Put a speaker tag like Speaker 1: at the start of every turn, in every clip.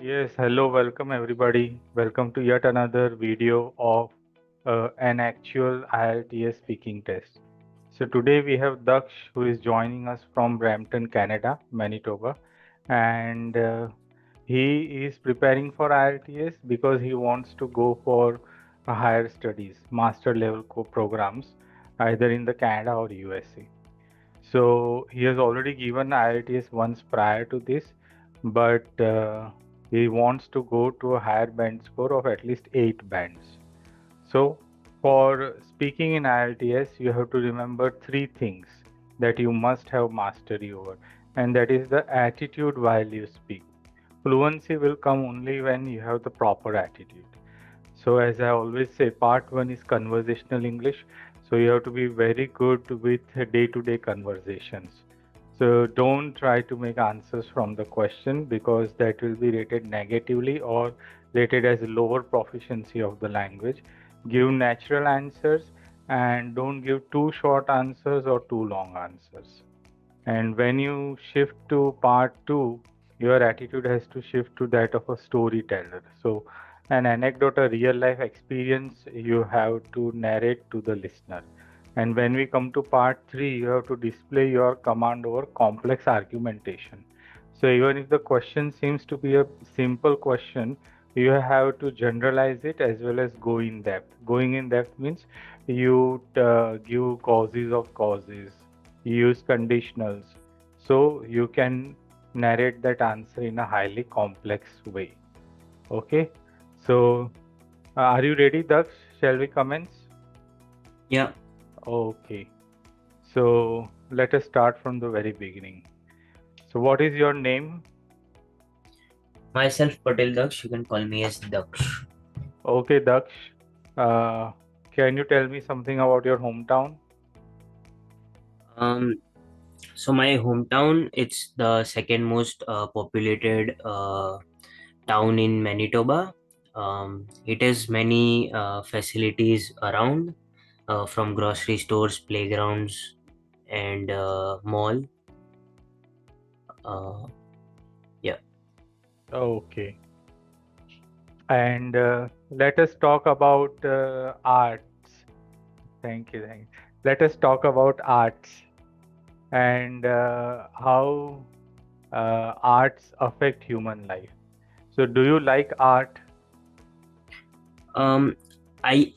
Speaker 1: Yes, hello, welcome everybody. Welcome to yet another video of an actual IELTS speaking test. So today we have Daksh who is joining us from Brampton, Canada, Manitoba, and he is preparing for IELTS because he wants to go for higher studies, master level programs, either in the Canada or USA. So he has already given IELTS once prior to this, but he wants to go to a higher band score of at least 8 bands. So for speaking in IELTS, you have to remember three things that you must have mastery over, and that is the attitude while you speak. Fluency will come only when you have the proper attitude. So, as I always say, part one is conversational English. So, you have to be very good with day to day conversations. So, don't try to make answers from the question because that will be rated negatively or rated as lower proficiency of the language. Give natural answers and don't give too short answers or too long answers. And when you shift to part two, your attitude has to shift to that of a storyteller. So, an anecdote, a real life experience, you have to narrate to the listener. And when we come to part three, you have to display your command over complex argumentation. So, even if the question seems to be a simple question, you have to generalize it as well as go in depth. Going in depth means you give causes of causes, use conditionals, so you can narrate that answer in a highly complex way. Okay, so are you ready, Daksh? Shall we commence?
Speaker 2: Yeah,
Speaker 1: Okay, so let us start from the very beginning. So, what is your name?
Speaker 2: myself Patel Daksh. You can call me as Daksh.
Speaker 1: Okay, Daksh, uh, can you tell me something about your hometown?
Speaker 2: Um, so my hometown, it's the second most populated town in Manitoba. It has many facilities around, from grocery stores, playgrounds, and mall. Uh, yeah.
Speaker 1: Okay, and let us talk about arts. Thank you, thank you. Let us talk about arts and how arts affect human life. So, do you like art?
Speaker 2: Um,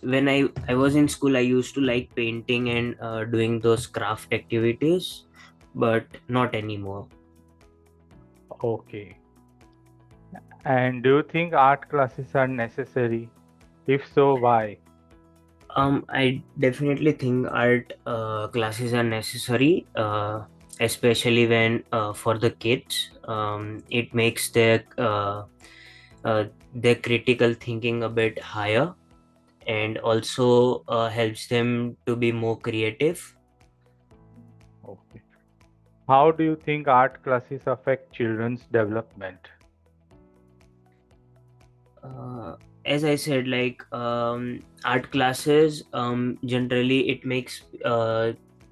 Speaker 2: when I was in school, I used to like painting and doing those craft activities, but not anymore.
Speaker 1: Okay. And do you think art classes are necessary? If so, why?
Speaker 2: I definitely think art classes are necessary, especially when for the kids. It makes their critical thinking a bit higher, and also helps them to be more creative.
Speaker 1: Okay. How do you think art classes affect children's development?
Speaker 2: Uh, as I said, like art classes, generally it makes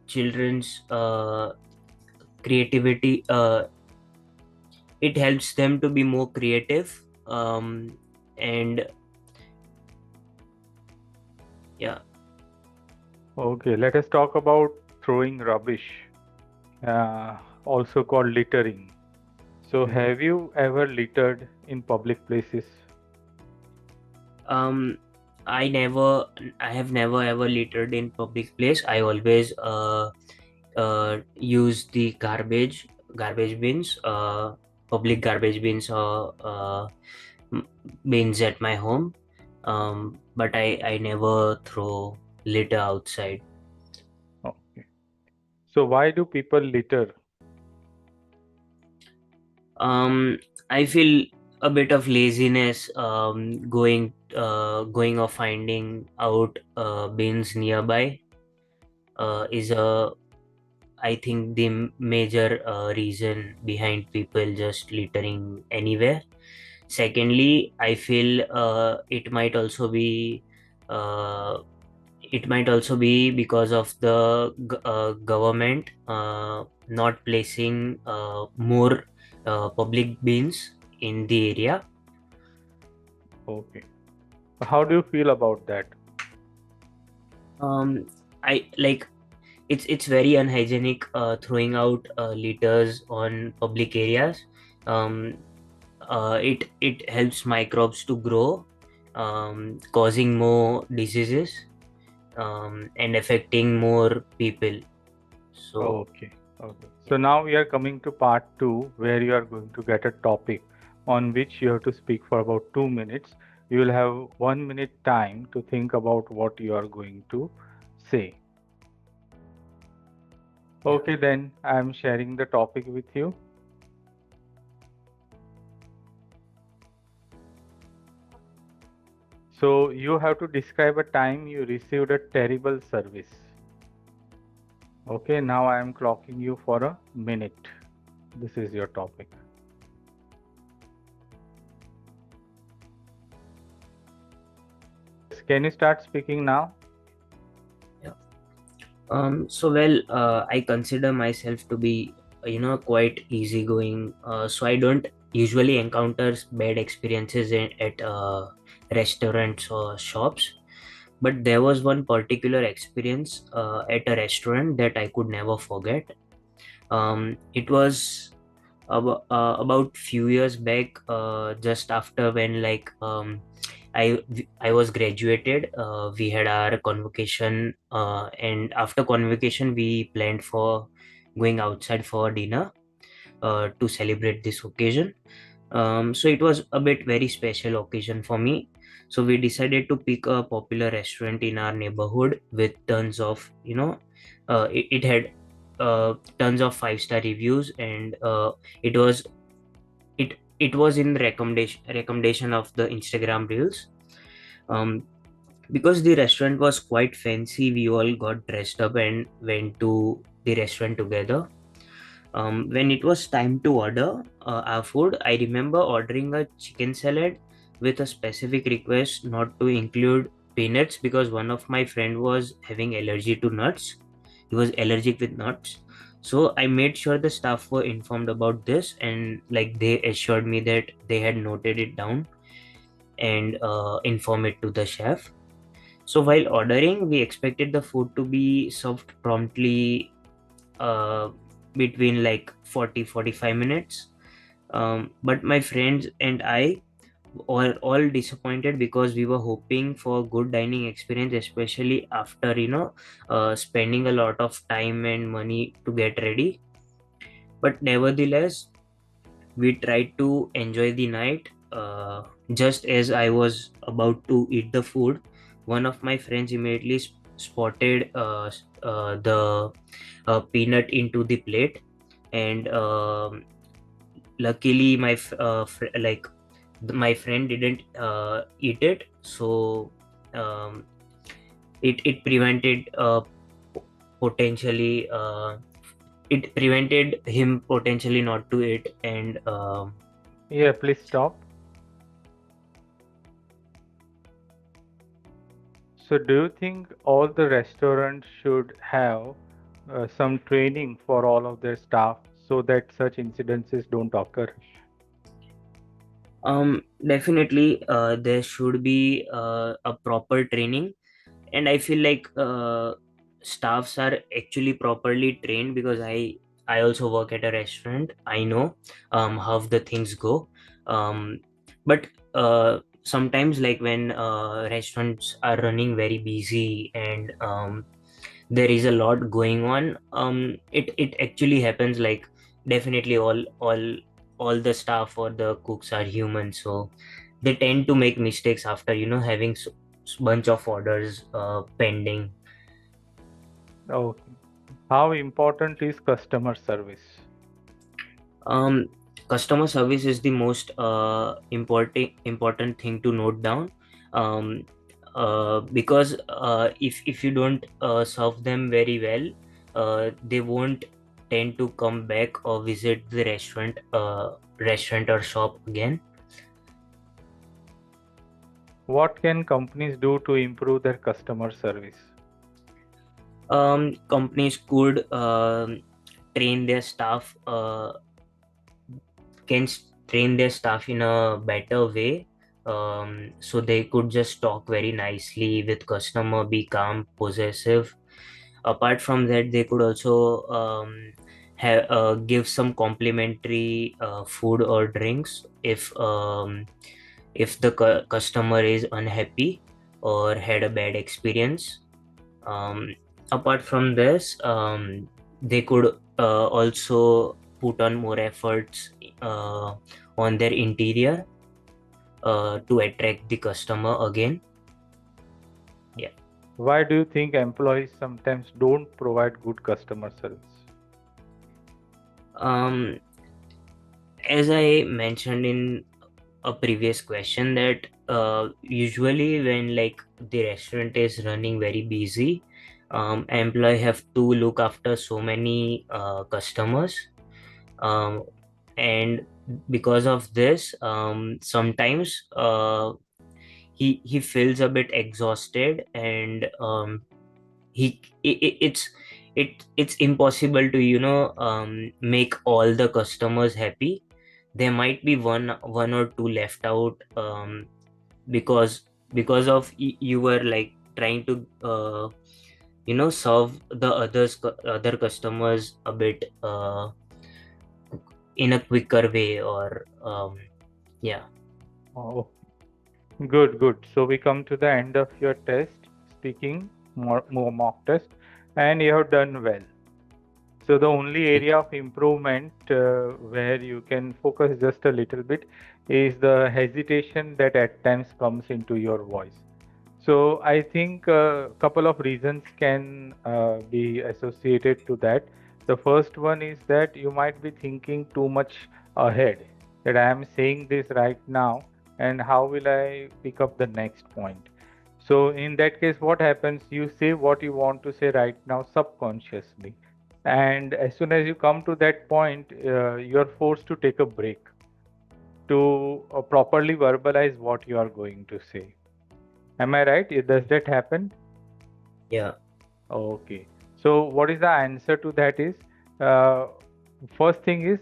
Speaker 2: children's creativity. It helps them to be more creative, and yeah.
Speaker 1: Okay, let us talk about throwing rubbish, also called littering. So,
Speaker 2: Mhm.
Speaker 1: have you ever littered in public places?
Speaker 2: um I I have never ever littered in public place. I always use the garbage bins, public garbage bins, or m- bins at my home. But I never throw litter outside.
Speaker 1: Okay. So, why do people litter?
Speaker 2: I feel a bit of laziness, going or finding out bins nearby is a, I think, the major reason behind people just littering anywhere. Secondly, I feel uh, it might also be because of the government not placing more public bins in the area.
Speaker 1: Okay. How do you feel about that?
Speaker 2: I like it's very unhygienic throwing out litters on public areas. um, it helps microbes to grow, causing more diseases, and affecting more people. So
Speaker 1: Okay. Okay. So now we are coming to part two, where you are going to get a topic on which you have to speak for about 2 minutes. You will have 1 minute time to think about what you are going to say.
Speaker 2: yeah.
Speaker 1: Okay, then I am sharing the topic with you. So you have to describe a time you received a terrible service. Okay, now I am clocking you for a minute. This is your topic. Can you start speaking now?
Speaker 2: Yeah. So well, I consider myself to be, quite easygoing. So I don't usually encounter bad experiences at restaurants or shops. But there was one particular experience at a restaurant that I could never forget. It was about few years back, just after when I was graduated. We had our convocation, and after convocation we planned for going outside for dinner to celebrate this occasion. So it was a bit very special occasion for me. So we decided to pick a popular restaurant in our neighborhood with tons of, it had tons of five-star reviews, and it was in recommendation of the Instagram reels. Um, because the restaurant was quite fancy, we all got dressed up and went to the restaurant together. When it was time to order our food, I remember ordering a chicken salad with a specific request not to include peanuts because one of my friend was having allergy to nuts. He was allergic with nuts. So I made sure the staff were informed about this, and like they assured me that they had noted it down and inform it to the chef. So while ordering, we expected the food to be served promptly, uh, between like 40-45 minutes. But my friends and I were all disappointed because we were hoping for good dining experience, especially after spending a lot of time and money to get ready. But nevertheless, we tried to enjoy the night. Just as I was about to eat the food, one of my friends immediately spotted the peanut into the plate, and luckily my friend didn't eat it. So um, it prevented potentially it prevented him potentially not to eat, and
Speaker 1: Yeah, please stop. So, do you think all the restaurants should have some training for all of their staff so that such incidences don't occur?
Speaker 2: definitely there should be a proper training, and I feel like staffs are actually properly trained because I also work at a restaurant. I know how the things go. But sometimes, like when restaurants are running very busy and there is a lot going on, it actually happens. Like definitely all the staff or the cooks are human, so they tend to make mistakes after having bunch of orders pending.
Speaker 1: Okay. How important is customer service?
Speaker 2: um Customer service is the most important thing to note down. Because if you don't serve them very well, they won't tend to come back or visit the restaurant or shop again.
Speaker 1: What can companies do to improve their customer service?
Speaker 2: Companies could train their staff can train their staff in a better way. So they could just talk very nicely with customer, be calm, possessive. Apart from that, they could also give some complimentary food or drinks if the customer is unhappy or had a bad experience. um, Apart from this, they could also put on more efforts uh, on their interior to attract the customer again. Yeah.
Speaker 1: Why do you think employees sometimes don't provide good customer service?
Speaker 2: um, as I mentioned in a previous question, that usually when like the restaurant is running very busy, employee have to look after so many customers, um, and because of this, sometimes he feels a bit exhausted, and he it's impossible to make all the customers happy. There might be one or two left out, because of you were like trying to serve the other customers a bit in a quicker way, or yeah.
Speaker 1: Oh, good, good. So we come to the end of your test, speaking more mock test, and you have done well. So the only
Speaker 2: Thank
Speaker 1: area of improvement where you can focus just a little bit is the hesitation that at times comes into your voice. So I think a couple of reasons can be associated to that. The first one is that you might be thinking too much ahead, that I am saying this right now, and how will I pick up the next point? So in that case, what happens? You say what you want to say right now subconsciously, and as soon as you come to that point, you are forced to take a break to properly verbalize what you are going to say. Am I right? Does that happen?
Speaker 2: Yeah.
Speaker 1: Okay. So what is the answer to that is, uh, first thing is,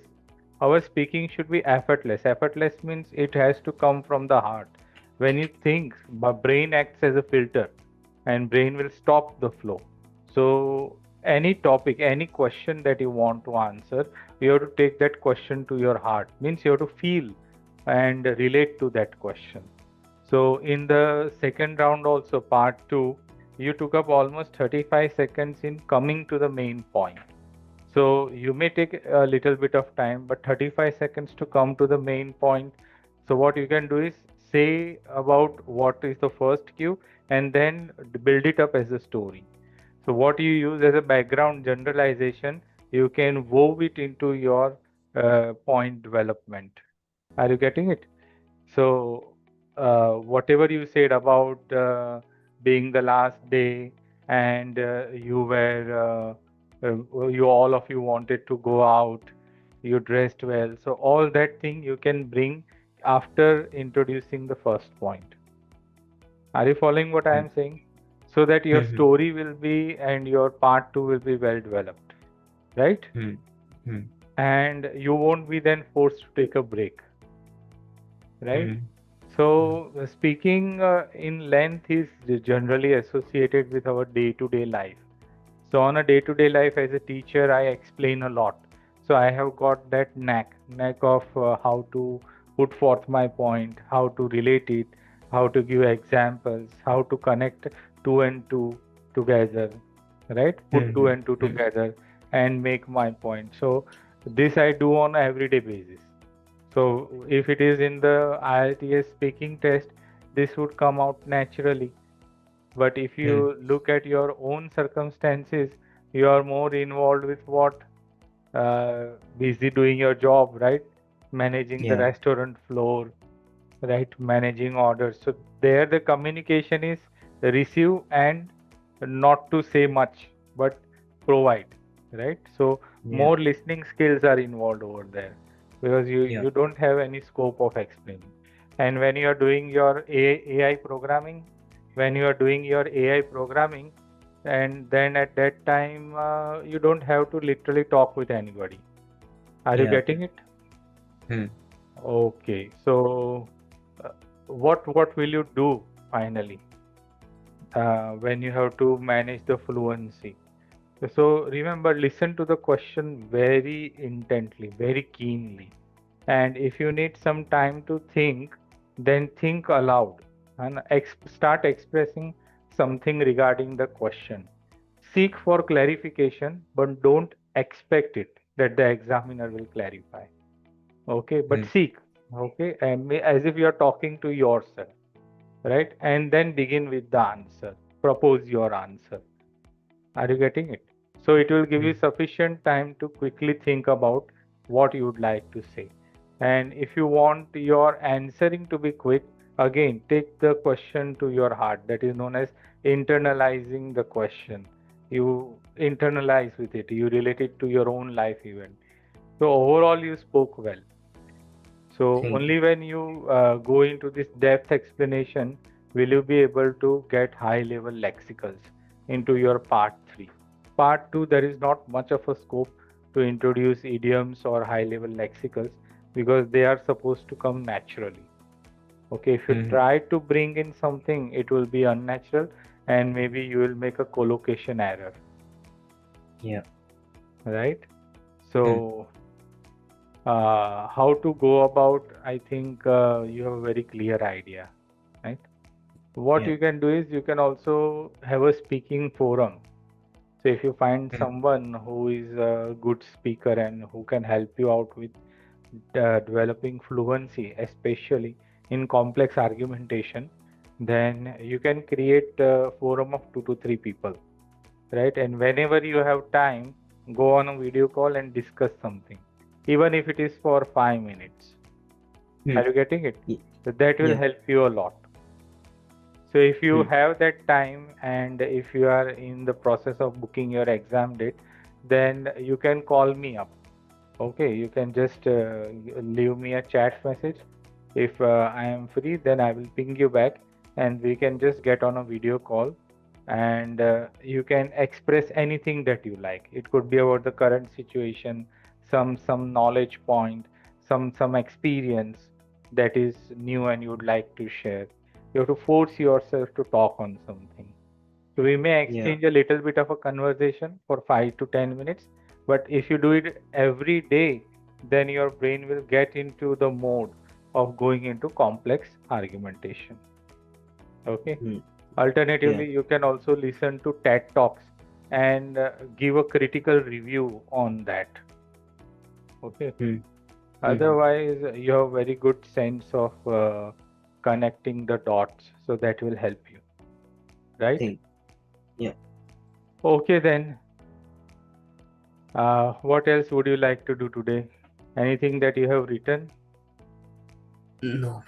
Speaker 1: our speaking should be effortless. Effortless means it has to come from the heart. When you think, the brain acts as a filter and brain will stop the flow. So any topic, any question that you want to answer, you have to take that question to your heart. Means you have to feel and relate to that question. So in the second round also, part two, you took up almost 35 seconds in coming to the main point. So you may take a little bit of time, but 35 seconds to come to the main point. So what you can do is say about what is the first cue and then build it up as a story. So what you use as a background generalization, you can wove it into your point development. Are you getting it? So, whatever you said about being the last day, and you all of you wanted to go out, you dressed well. So, all that thing you can bring after introducing the first point. Are you following what I am saying? So that your
Speaker 2: Mm-hmm.
Speaker 1: story will be and your part two will be well developed, right?
Speaker 2: Mm-hmm.
Speaker 1: And you won't be then forced to take a break, right?
Speaker 2: Mm-hmm.
Speaker 1: So, speaking in length is generally associated with our day-to-day life. So, on a day-to-day life as a teacher, I explain a lot. So, I have got that knack of how to put forth my point, how to relate it, how to give examples, how to connect two and two together, right? Put two and two
Speaker 2: Mm-hmm.
Speaker 1: together and make my point. So, this I do on a everyday basis. So if it is in the IELTS speaking test, this would come out naturally. But if
Speaker 2: Mm-hmm.
Speaker 1: you look at your own circumstances, you are more involved with what? Busy doing your job, right? Managing the
Speaker 2: Yeah.
Speaker 1: restaurant floor, right? Managing orders. So there the communication is receive and not to say much, but provide, right? So
Speaker 2: Yeah.
Speaker 1: more listening skills are involved over there because
Speaker 2: Yeah.
Speaker 1: you don't have any scope of explaining. And when you are doing your AI programming, when you are doing your AI programming, and then at that time you don't have to literally talk with anybody. Are you
Speaker 2: Yeah.
Speaker 1: getting it?
Speaker 2: Mm.
Speaker 1: Okay, so what will you do finally when you have to manage the fluency? So remember, listen to the question very intently, very keenly. And if you need some time to think, then think aloud and start expressing something regarding the question. Seek for clarification, but don't expect it that the examiner will clarify. Okay, but
Speaker 2: Mm.
Speaker 1: seek. Okay, and as if you are talking to yourself, right? And then begin with the answer. Propose your answer. Are you getting it? So it will give you
Speaker 2: Mm.
Speaker 1: sufficient time to quickly think about what you would like to say. And if you want your answering to be quick, again, take the question to your heart. That is known as internalizing the question. You internalize with it, you relate it to your own life event. So overall, you spoke well. So
Speaker 2: Thank you.
Speaker 1: only when you go into this depth explanation will you be able to get high level lexicals into your part 3. Part 2, there is not much of a scope to introduce idioms or high level lexicals because they are supposed to come naturally. Okay, if you
Speaker 2: Mm.
Speaker 1: try to bring in something, it will be unnatural and maybe you will make a collocation error,
Speaker 2: Yeah.
Speaker 1: right?
Speaker 2: Mm.
Speaker 1: So how to go about, I think you have a very clear idea, right? What
Speaker 2: Yeah.
Speaker 1: you can do is you can also have a speaking forum. So if you find
Speaker 2: Mm.
Speaker 1: someone who is a good speaker and who can help you out with developing fluency, especially in complex argumentation, then you can create a forum of 2 to 3 people, right? And whenever you have time, go on a video call and discuss something, even if it is for 5 minutes. Are
Speaker 2: Mm.
Speaker 1: you getting it?
Speaker 2: Y-
Speaker 1: So that will
Speaker 2: Yeah.
Speaker 1: help you a lot. So if you
Speaker 2: Mm.
Speaker 1: have that time and if you are in the process of booking your exam date, then you can call me up. Okay, you can just leave me a chat message. If I am free, then I will ping you back and we can just get on a video call and you can express anything that you like. It could be about the current situation, some knowledge point, some experience that is new and you would like to share. You have to force yourself to talk on something. So we may
Speaker 2: Yeah.
Speaker 1: exchange a little bit of a conversation for 5 to 10 minutes, but if you do it every day, then your brain will get into the mode of going into complex argumentation. Okay.
Speaker 2: Mm. Yeah.
Speaker 1: Alternatively, you can also listen to TED Talks and give a critical review on that. Okay.
Speaker 2: Mm. Mm.
Speaker 1: Otherwise, you have very good sense of connecting the dots, so that will help you, right?
Speaker 2: Thank. Yeah.
Speaker 1: Okay, then. What else would you like to do today? Anything that you have written?
Speaker 2: No.